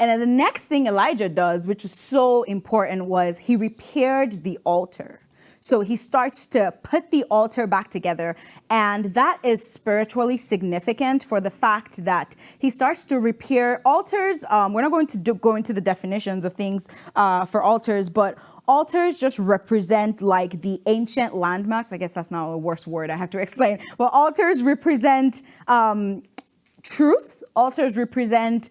And then the next thing Elijah does, which is so important, was he repaired the altar. So he starts to put the altar back together. And that is spiritually significant for the fact that he starts to repair altars. We're not going to go into the definitions of things for altars, but altars just represent like the ancient landmarks. I guess that's not a worse word I have to explain. But altars represent truth. Altars represent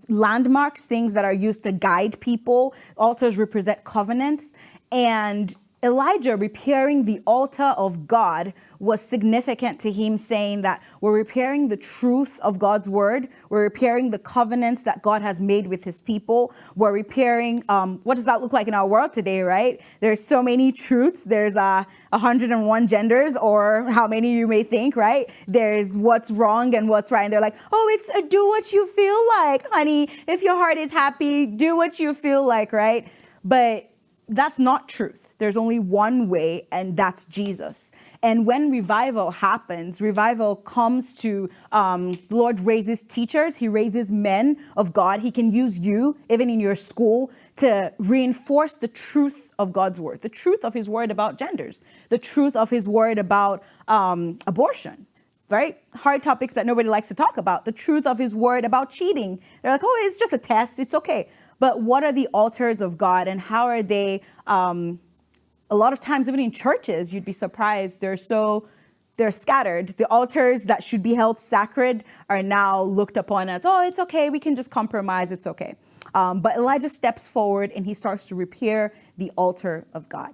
landmarks, things that are used to guide people. Altars represent covenants. And Elijah repairing the altar of God was significant to him, saying that we're repairing the truth of God's word. We're repairing the covenants that God has made with his people. We're repairing, what does that look like in our world today, right? There's so many truths. There's 101 genders, or how many you may think, right? There's what's wrong and what's right. And they're like, oh, it's do what you feel like, honey. If your heart is happy, do what you feel like, right? But that's not truth. There's only one way, and that's Jesus. And when revival happens, revival comes to, the Lord raises teachers. He raises men of God. He can use you, even in your school, to reinforce the truth of God's word, the truth of his word about genders, the truth of his word about abortion, right? Hard topics that nobody likes to talk about, the truth of his word about cheating. They're like, oh, it's just a test. It's okay. But what are the altars of God, and how are they? A lot of times, even in churches, you'd be surprised. They're scattered. The altars that should be held sacred are now looked upon as, oh, it's okay. We can just compromise. It's okay. But Elijah steps forward and he starts to repair the altar of God.